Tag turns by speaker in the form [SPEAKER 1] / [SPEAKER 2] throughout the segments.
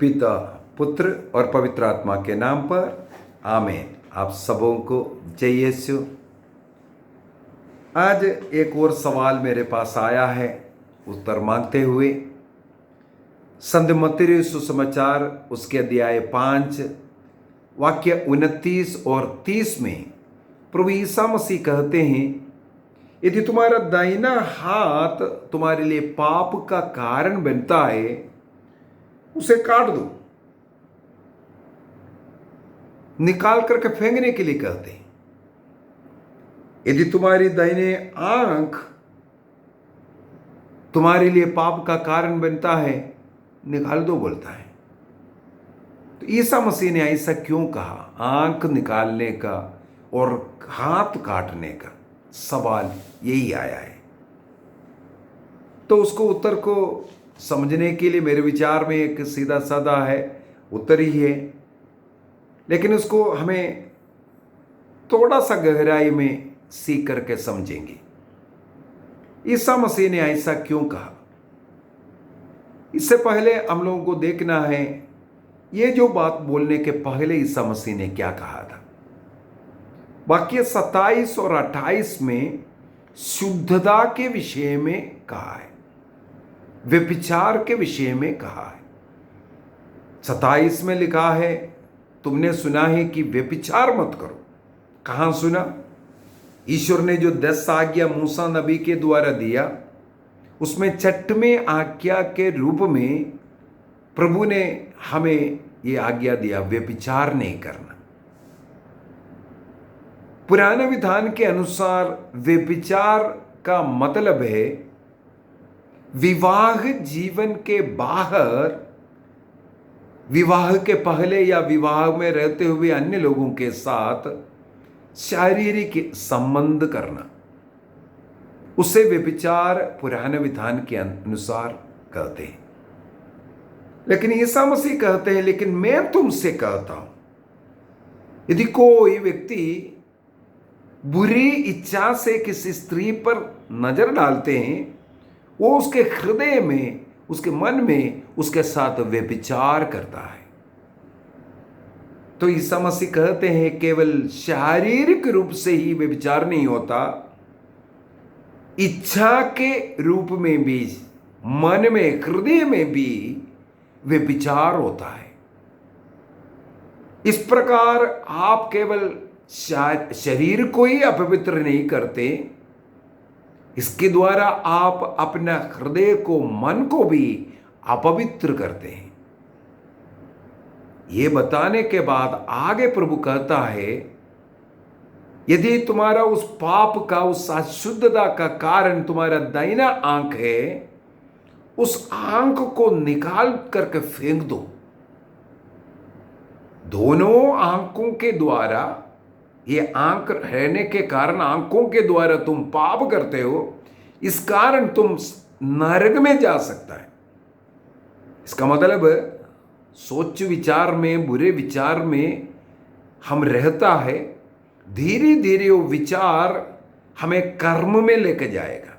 [SPEAKER 1] पिता, पुत्र और पवित्र आत्मा के नाम पर आमीन। आप सबों को जय यीशु। आज एक और सवाल मेरे पास आया है, उत्तर मांगते हुए। संत मत्ती सुसमाचार उसके अध्याय 5 वाक्य 29 और 30 में प्रभु ईसा मसीह कहते हैं, यदि तुम्हारा दाहिना हाथ तुम्हारे लिए पाप का कारण बनता है, उसे काट दो। निकाल करके फेंकने के लिए कहते हैं। यदि तुम्हारी दाहिने आंख तुम्हारे लिए पाप का कारण बनता है, निकाल दो बोलता है। तो ईसा मसीह ने ऐसा क्यों कहा? आंख निकालने का और हाथ काटने का सवाल यही आया है। तो उसको उत्तर को समझने के लिए मेरे विचार में एक सीधा साधा है उत्तर ही है, लेकिन उसको हमें थोड़ा सा गहराई में सीख करके समझेंगे। ईसा मसीह ने ऐसा क्यों कहा? इससे पहले हम लोगों को देखना है ये जो बात बोलने के पहले ईसा मसीह ने क्या कहा था। वाक्य 27 और 28 में शुद्धता के विषय में कहा है, व्यभिचार के विषय में कहा है। 27 में लिखा है, तुमने सुना है कि व्यभिचार मत करो। कहां सुना? ईश्वर ने जो 10 आज्ञा मूसा नबी के द्वारा दिया, उसमें 6वें आज्ञा के रूप में प्रभु ने हमें यह आज्ञा दिया, व्यभिचार नहीं करना। पुराने विधान के अनुसार व्यभिचार का मतलब है विवाह जीवन के बाहर, विवाह के पहले या विवाह में रहते हुए अन्य लोगों के साथ शारीरिक संबंध करना। उसे व्यभिचार पुराने विधान के अनुसार कहते हैं। लेकिन ईसा मसीह कहते हैं, लेकिन मैं तुमसे कहता हूं, यदि कोई व्यक्ति बुरी इच्छा से किसी स्त्री पर नजर डालते हैं, वो उसके हृदय में, उसके मन में उसके साथ व्यभिचार करता है। तो ईसा मसीह कहते हैं केवल शारीरिक रूप से ही व्यभिचार नहीं होता, इच्छा के रूप में भी, मन में, हृदय में भी व्यभिचार होता है। इस प्रकार आप केवल शरीर को ही अपवित्र नहीं करते, इसके द्वारा आप अपना हृदय को, मन को भी अपवित्र करते हैं। यह बताने के बाद आगे प्रभु कहता है, यदि तुम्हारा उस पाप का, उस अशुद्धता का कारण तुम्हारा दाहिना आंख है, उस आंख को निकाल करके फेंक दो। दोनों आंखों के द्वारा, ये आंख रहने के कारण आंखों के द्वारा तुम पाप करते हो, इस कारण तुम नरक में जा सकता है। इसका मतलब सोच विचार में, बुरे विचार में हम रहता है, धीरे धीरे वो विचार हमें कर्म में लेके जाएगा।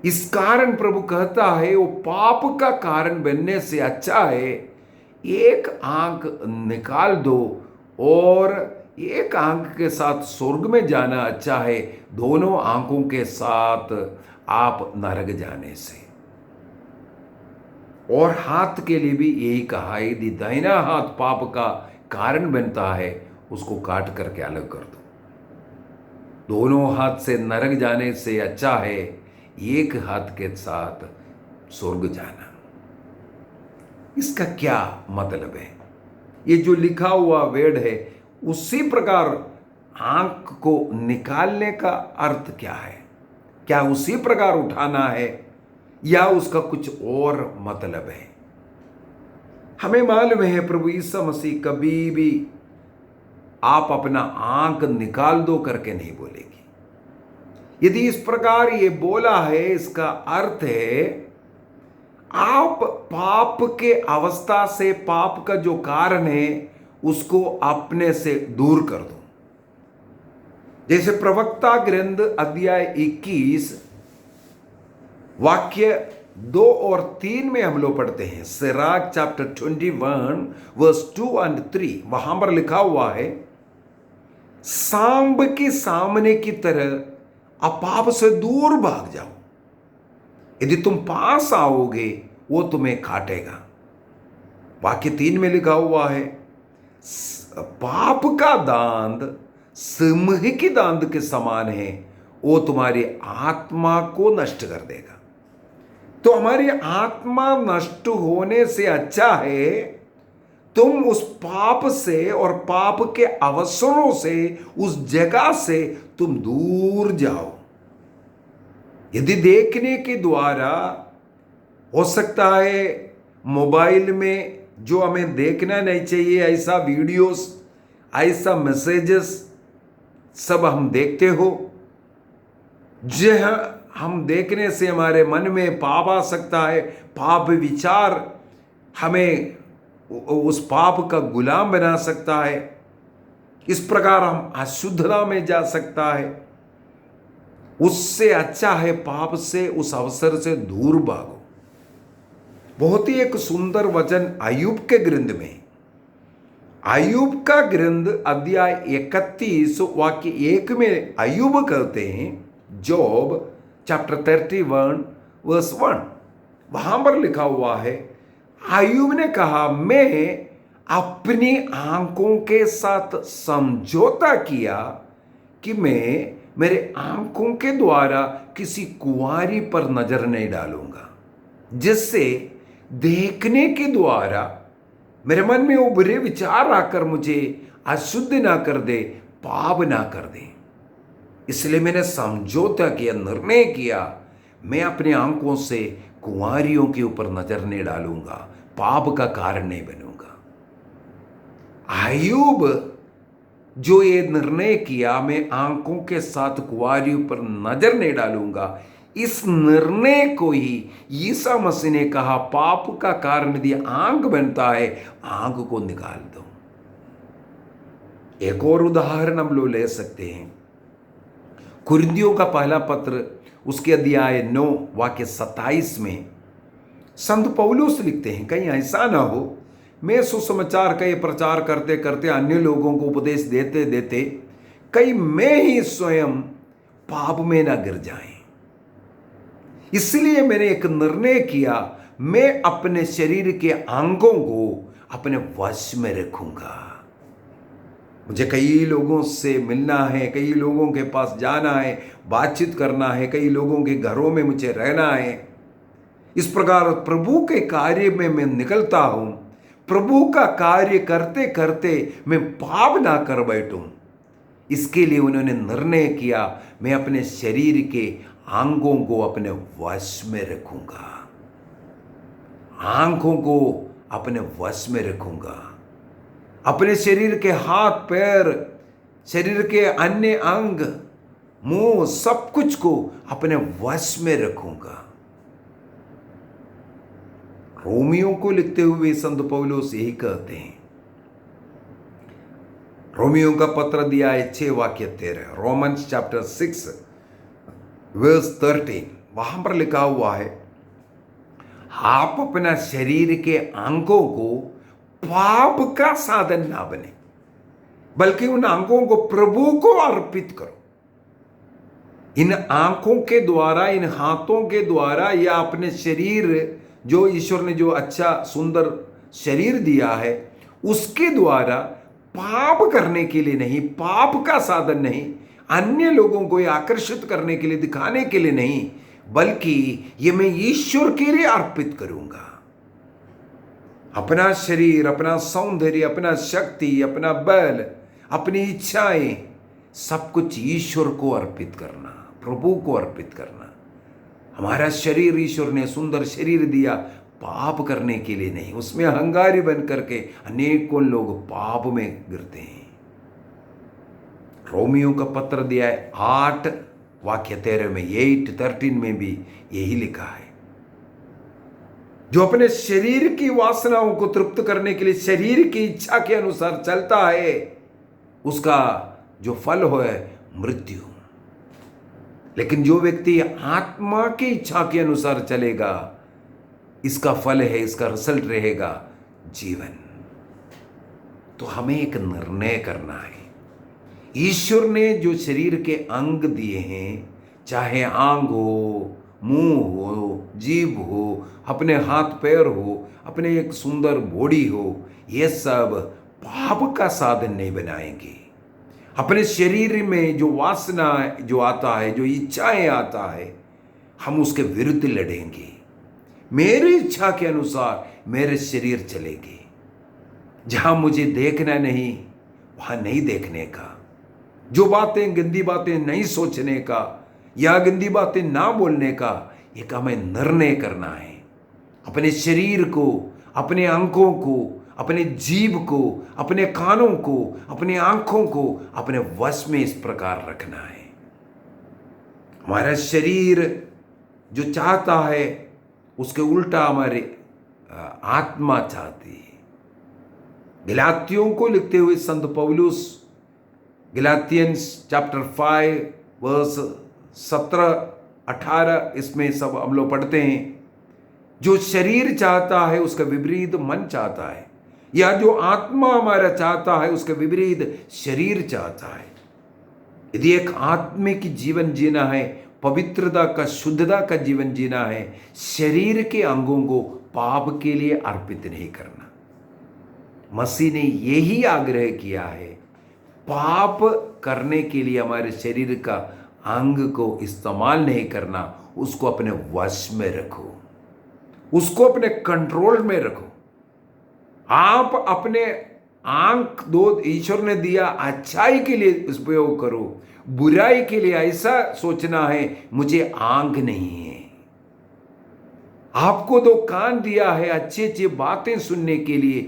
[SPEAKER 1] इस कारण प्रभु कहता है वो पाप का कारण बनने से अच्छा है एक आंख निकाल दो और एक आंख के साथ स्वर्ग में जाना अच्छा है दोनों आंखों के साथ आप नरक जाने से। और हाथ के लिए भी यही कहा है, यदि दाहिना हाथ पाप का कारण बनता है, उसको काट करके अलग कर दो। दोनों हाथ से नरक जाने से अच्छा है एक हाथ के साथ स्वर्ग जाना। इसका क्या मतलब है? ये जो लिखा हुआ वेद है, उसी प्रकार आंख को निकालने का अर्थ क्या है? क्या उसी प्रकार उठाना है या उसका कुछ और मतलब है? हमें मालूम है प्रभु ईसा मसीह कभी भी आप अपना आंख निकाल दो करके नहीं बोलेगी। यदि इस प्रकार ये बोला है, इसका अर्थ है आप पाप के अवस्था से, पाप का जो कारण है उसको अपने से दूर कर दो। जैसे प्रवक्ता ग्रंथ अध्याय 21 वाक्य 2 और 3 में हम लोग पढ़ते हैं। सिराक चैप्टर 21 वर्स 2 एंड 3, वहां पर लिखा हुआ है, सांब के सामने की तरह आप पाप से दूर भाग जाओ। यदि तुम पास आओगे वो तुम्हें काटेगा। वाक्य 3 में लिखा हुआ है, पाप का दांत सिंह की दांत के समान है, वो तुम्हारी आत्मा को नष्ट कर देगा। तो हमारी आत्मा नष्ट होने से अच्छा है तुम उस पाप से और पाप के अवसरों से, उस जगह से तुम दूर जाओ। यदि देखने के द्वारा हो सकता है मोबाइल में जो हमें देखना नहीं चाहिए ऐसा वीडियोस, ऐसा मैसेजेस सब हम देखते हो, जो हम देखने से हमारे मन में पाप आ सकता है, पाप विचार हमें उस पाप का गुलाम बना सकता है। इस प्रकार हम अशुद्धता में जा सकता है। उससे अच्छा है पाप से, उस अवसर से दूर भागो। बहुत ही एक सुंदर वचन अय्यूब के ग्रंथ में, अय्यूब का ग्रंथ अध्याय 31 वाक्य 1 में अय्यूब कहते हैं, जॉब चैप्टर 31 वर्स 1, वहां पर लिखा हुआ है, अय्यूब ने कहा, मैं अपनी आंखों के साथ समझौता किया कि मैं मेरे आंखों के द्वारा किसी कुंवारी पर नजर नहीं डालूंगा, जिससे देखने के द्वारा मेरे मन में वो बुरे विचार आकर मुझे अशुद्ध ना कर दे, पाप ना कर दे। इसलिए मैंने समझौता किया, निर्णय किया, मैं अपनी आंखों से कुंवारियों के ऊपर नजर नहीं डालूंगा, पाप का कारण नहीं बनूंगा। अय्यूब जो ये निर्णय किया, मैं आंखों के साथ कुंवारियों पर नजर नहीं डालूंगा, इस निर्णय को ही यीशु मसीह ने कहा, पाप का कारण यदि आंख बनता है, आंख को निकाल दो। एक और उदाहरण हम लोग ले सकते हैं, कुरिन्थियों का पहला पत्र उसके अध्याय 9 वाक्य 27 में संत पौलुस लिखते हैं, कहीं ऐसा ना हो मैं सुसमाचार का ये प्रचार करते करते, अन्य लोगों को उपदेश देते देते कहीं मैं ही स्वयं पाप में ना गिर जाएं। इसलिए मैंने एक निर्णय किया, मैं अपने शरीर के अंगों को अपने वश में रखूंगा। मुझे कई लोगों से मिलना है, कई लोगों के पास जाना है, बातचीत करना है, कई लोगों के घरों में मुझे रहना है। इस प्रकार प्रभु के कार्य में मैं निकलता हूं। प्रभु का कार्य करते करते मैं पाप ना कर बैठूं, इसके लिए उन्होंने निर्णय किया, मैं अपने शरीर के अंगों को अपने वश में रखूंगा, आंखों को अपने वश में रखूंगा, अपने शरीर के हाथ पैर, शरीर के अन्य अंग, मुंह, सब कुछ को अपने वश में रखूंगा। रोमियों को लिखते हुए संत पौलुस यही कहते हैं, रोमियों का पत्र अध्याय 6 वाक्य 13, रोमन्स चैप्टर 6 वर्स 13, वहां पर लिखा हुआ है, आप अपना शरीर के अंगों को पाप का साधन ना बने, बल्कि उन अंगों को प्रभु को अर्पित करो। इन आंखों के द्वारा, इन हाथों के द्वारा, या अपने शरीर जो ईश्वर ने जो अच्छा सुंदर शरीर दिया है, उसके द्वारा पाप करने के लिए नहीं, पाप का साधन नहीं, अन्य लोगों को आकर्षित करने के लिए, दिखाने के लिए नहीं, बल्कि ये मैं ईश्वर के लिए अर्पित करूंगा। अपना शरीर, अपना सौंदर्य, अपना शक्ति, अपना बल, अपनी इच्छाएं, सब कुछ ईश्वर को अर्पित करना, प्रभु को अर्पित करना। हमारा शरीर ईश्वर ने सुंदर शरीर दिया पाप करने के लिए नहीं, उसमें अहंकारी बन करके अनेकों लोग पाप में गिरते हैं। रोमियों का पत्र दिया है 8 वाक्य 13 में, 8:13 में भी यही लिखा है, जो अपने शरीर की वासनाओं को तृप्त करने के लिए शरीर की इच्छा के अनुसार चलता है, उसका जो फल हो है मृत्यु। लेकिन जो व्यक्ति आत्मा की इच्छा के अनुसार चलेगा, इसका फल है, इसका रिजल्ट रहेगा जीवन। तो हमें एक निर्णय करना है। ईश्वर ने जो शरीर के अंग दिए हैं, चाहे आंग हो, मुंह हो, जीभ हो, अपने हाथ पैर हो, अपने एक सुंदर बॉडी हो, ये सब पाप का साधन नहीं बनाएंगे। अपने शरीर में जो वासना जो आता है, जो इच्छाएं आता है, हम उसके विरुद्ध लड़ेंगे। मेरी इच्छा के अनुसार मेरे शरीर चलेगी। जहां मुझे देखना नहीं, वहां नहीं देखने का। जो बातें, गंदी बातें नहीं सोचने का, या गंदी बातें ना बोलने का, एक हमें निर्णय करना है। अपने शरीर को, अपने अंगों को, अपने जीभ को, अपने कानों को, अपने आंखों को अपने वश में इस प्रकार रखना है। हमारा शरीर जो चाहता है, उसके उल्टा हमारी आत्मा चाहती है। गलातियों को लिखते हुए संत पौलुस, गलातियंस चैप्टर 5 वर्स 17-18, इसमें सब हम लोग पढ़ते हैं, जो शरीर चाहता है उसका विपरीत मन चाहता है, या जो आत्मा हमारा चाहता है उसके विपरीत शरीर चाहता है। यदि एक आत्मिक जीवन जीना है, पवित्रता का, शुद्धता का जीवन जीना है, शरीर के अंगों को पाप के लिए अर्पित नहीं करना। मसीह ने यही आग्रह किया है, पाप करने के लिए हमारे शरीर का अंग को इस्तेमाल नहीं करना, उसको अपने वश में रखो, उसको अपने कंट्रोल में रखो। आप अपने आंख दो, ईश्वर ने दिया, अच्छाई के लिए उपयोग करो। बुराई के लिए ऐसा सोचना है मुझे आंख नहीं है। आपको दो कान दिया है अच्छी अच्छी बातें सुनने के लिए,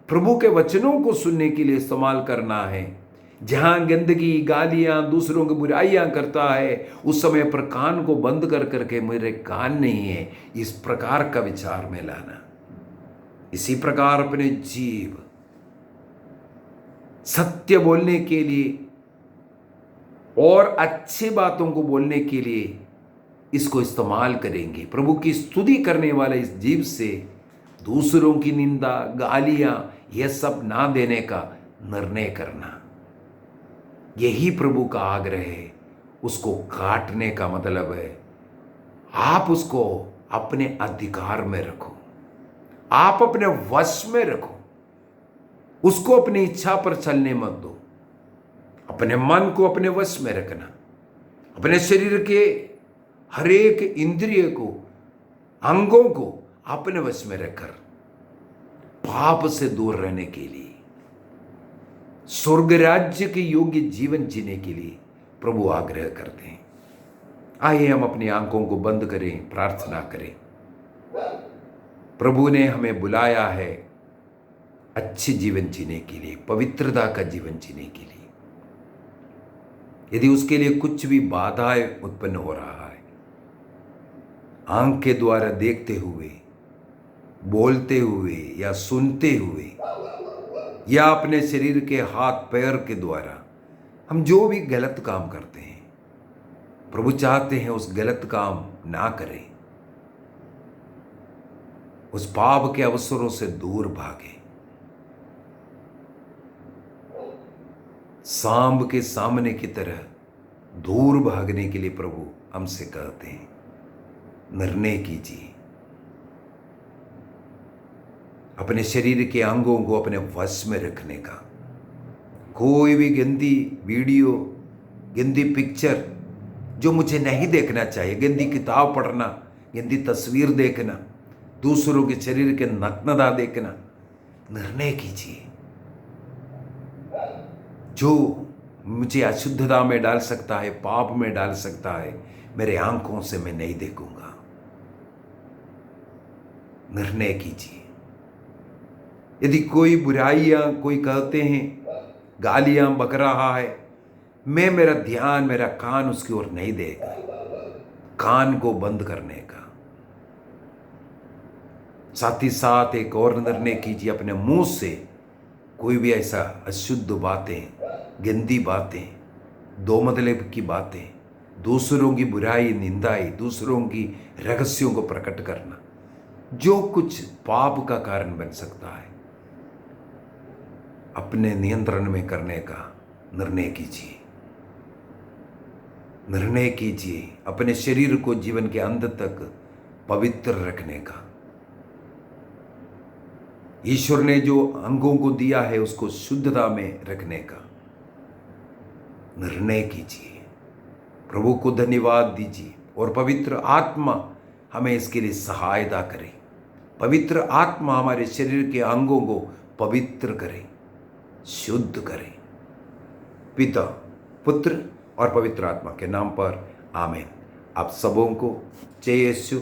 [SPEAKER 1] प्रभु के वचनों को सुनने के लिए इस्तेमाल करना है। जहां गंदगी, गालियां, दूसरों की बुराइयां करता है, उस समय पर कान को बंद कर करके मेरे कान नहीं है, इस प्रकार का विचार में लाना। इसी प्रकार अपने जीव सत्य बोलने के लिए और अच्छी बातों को बोलने के लिए इसको इस्तेमाल करेंगे। प्रभु की स्तुति करने वाला इस जीव से दूसरों की निंदा, गालियां, यह सब ना देने का निर्णय करना, यही प्रभु का आग्रह है। उसको काटने का मतलब है आप उसको अपने अधिकार में रखो, आप अपने वश में रखो, उसको अपनी इच्छा पर चलने मत दो। अपने मन को अपने वश में रखना, अपने शरीर के हर एक इंद्रिय को, अंगों को अपने वश में रखकर पाप से दूर रहने के लिए, स्वर्ग राज्य के योग्य जीवन जीने के लिए प्रभु आग्रह करते हैं। आइए हम अपनी आंखों को बंद करें, प्रार्थना करें। प्रभु ने हमें बुलाया है अच्छे जीवन जीने के लिए, पवित्रता का जीवन जीने के लिए। यदि उसके लिए कुछ भी बाधाएं उत्पन्न हो रहा है, आंख के द्वारा देखते हुए, बोलते हुए या सुनते हुए, या अपने शरीर के हाथ पैर के द्वारा हम जो भी गलत काम करते हैं, प्रभु चाहते हैं उस गलत काम ना करें, उस पाप के अवसरों से दूर भागे। सांब के सामने की तरह दूर भागने के लिए प्रभु हमसे कहते हैं, निर्णय कीजिए। अपने शरीर के अंगों को अपने वश में रखने का। कोई भी गंदी वीडियो, गंदी पिक्चर जो मुझे नहीं देखना चाहिए, गंदी किताब पढ़ना, गंदी तस्वीर देखना, दूसरों के शरीर के नग्नता देखना, निर्णय कीजिए। जो मुझे अशुद्धता में डाल सकता है, पाप में डाल सकता है, मेरे आंखों से मैं नहीं देखूंगा। निर्णय कीजिए। यदि कोई बुराइयां कोई कहते हैं, गालियां बक रहा है, मैं मेरा ध्यान, मेरा कान उसकी ओर नहीं देगा। कान को बंद करने का। साथ ही साथ एक और निर्णय कीजिए, अपने मुंह से कोई भी ऐसा अशुद्ध बातें, गंदी बातें, दो मतलब की बातें, दूसरों की बुराई, निंदाई, दूसरों की रहस्यों को प्रकट करना, जो कुछ पाप का कारण बन सकता है, अपने नियंत्रण में करने का निर्णय कीजिए। निर्णय कीजिए अपने शरीर को जीवन के अंत तक पवित्र रखने का। ईश्वर ने जो अंगों को दिया है उसको शुद्धता में रखने का निर्णय कीजिए। प्रभु को धन्यवाद दीजिए और पवित्र आत्मा हमें इसके लिए सहायता करे। पवित्र आत्मा हमारे शरीर के अंगों को पवित्र करे, शुद्ध करे। पिता, पुत्र और पवित्र आत्मा के नाम पर आमीन। आप सबों को जय यीशु।